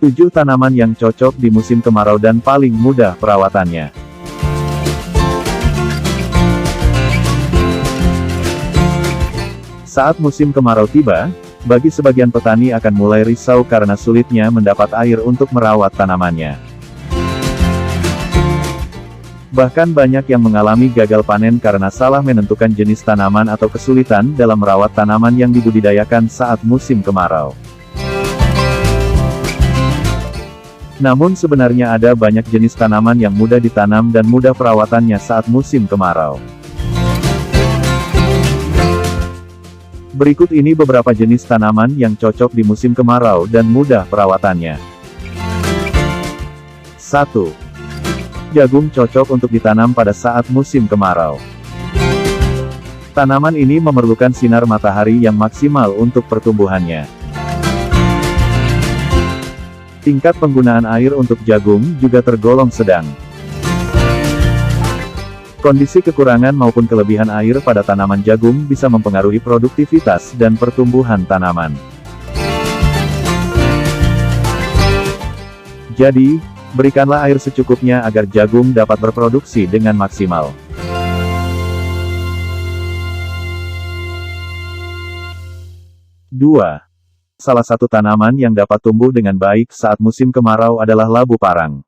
7 tanaman yang cocok di musim kemarau dan paling mudah perawatannya. Saat musim kemarau tiba, bagi sebagian petani akan mulai risau karena sulitnya mendapat air untuk merawat tanamannya. Bahkan banyak yang mengalami gagal panen karena salah menentukan jenis tanaman atau kesulitan dalam merawat tanaman yang dibudidayakan saat musim kemarau. Namun sebenarnya ada banyak jenis tanaman yang mudah ditanam dan mudah perawatannya saat musim kemarau. Berikut ini beberapa jenis tanaman yang cocok di musim kemarau dan mudah perawatannya. 1. Jagung cocok untuk ditanam pada saat musim kemarau. Tanaman ini memerlukan sinar matahari yang maksimal untuk pertumbuhannya. Tingkat penggunaan air untuk jagung juga tergolong sedang. Kondisi kekurangan maupun kelebihan air pada tanaman jagung bisa mempengaruhi produktivitas dan pertumbuhan tanaman. Jadi, berikanlah air secukupnya agar jagung dapat berproduksi dengan maksimal. Dua. Salah satu tanaman yang dapat tumbuh dengan baik saat musim kemarau adalah labu parang.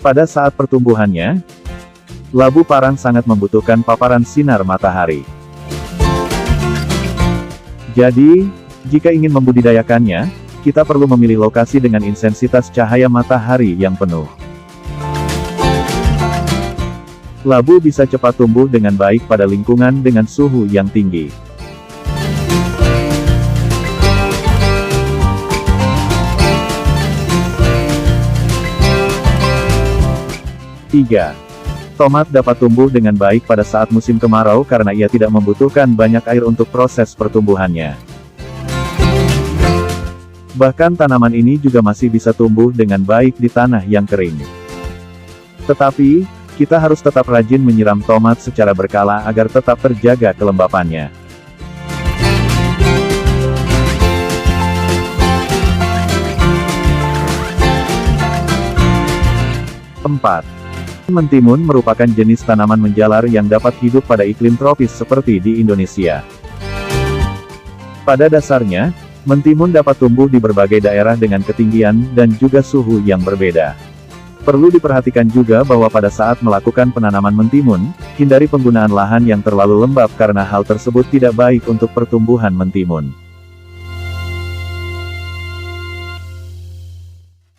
Pada saat pertumbuhannya, labu parang sangat membutuhkan paparan sinar matahari. Jadi, jika ingin membudidayakannya, kita perlu memilih lokasi dengan intensitas cahaya matahari yang penuh. Labu bisa cepat tumbuh dengan baik pada lingkungan dengan suhu yang tinggi. Tiga. Tomat dapat tumbuh dengan baik pada saat musim kemarau karena ia tidak membutuhkan banyak air untuk proses pertumbuhannya. Bahkan tanaman ini juga masih bisa tumbuh dengan baik di tanah yang kering. Tetapi, kita harus tetap rajin menyiram tomat secara berkala agar tetap terjaga kelembapannya. Empat. Mentimun merupakan jenis tanaman menjalar yang dapat hidup pada iklim tropis seperti di Indonesia. Pada dasarnya, mentimun dapat tumbuh di berbagai daerah dengan ketinggian dan juga suhu yang berbeda. Perlu diperhatikan juga bahwa pada saat melakukan penanaman mentimun, hindari penggunaan lahan yang terlalu lembab karena hal tersebut tidak baik untuk pertumbuhan mentimun.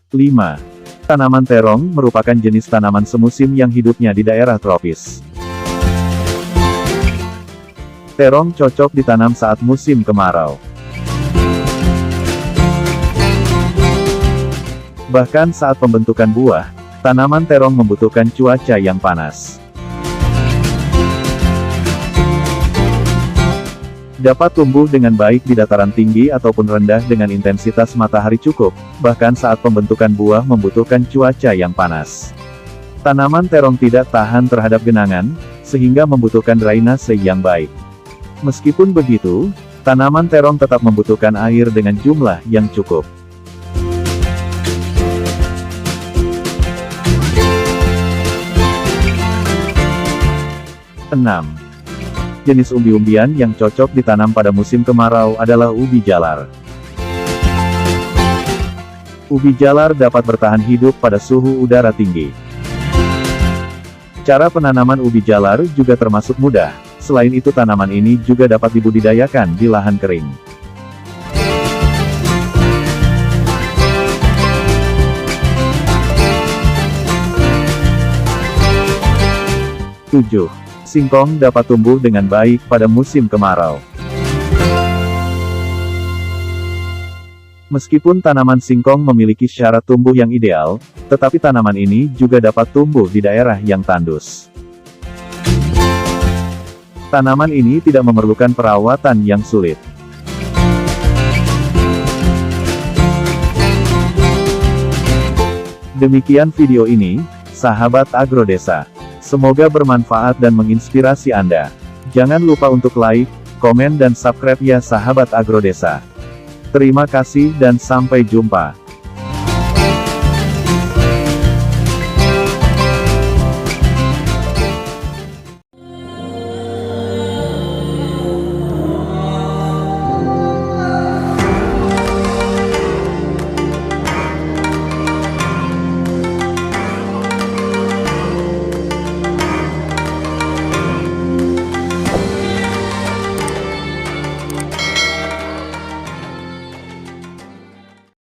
5. Tanaman terong merupakan jenis tanaman semusim yang hidupnya di daerah tropis. Terong cocok ditanam saat musim kemarau. Bahkan saat pembentukan buah, tanaman terong membutuhkan cuaca yang panas. Dapat tumbuh dengan baik di dataran tinggi ataupun rendah dengan intensitas matahari cukup, bahkan saat pembentukan buah membutuhkan cuaca yang panas. Tanaman terong tidak tahan terhadap genangan, sehingga membutuhkan drainase yang baik. Meskipun begitu, tanaman terong tetap membutuhkan air dengan jumlah yang cukup. 6. Jenis umbi-umbian yang cocok ditanam pada musim kemarau adalah ubi jalar. Ubi jalar dapat bertahan hidup pada suhu udara tinggi. Cara penanaman ubi jalar juga termasuk mudah, selain itu tanaman ini juga dapat dibudidayakan di lahan kering. 7. Singkong dapat tumbuh dengan baik pada musim kemarau. Meskipun tanaman singkong memiliki syarat tumbuh yang ideal, tetapi tanaman ini juga dapat tumbuh di daerah yang tandus. Tanaman ini tidak memerlukan perawatan yang sulit. Demikian video ini, sahabat Agrodesa. Semoga bermanfaat dan menginspirasi Anda. Jangan lupa untuk like, komen dan subscribe ya sahabat Agrodesa. Terima kasih dan sampai jumpa.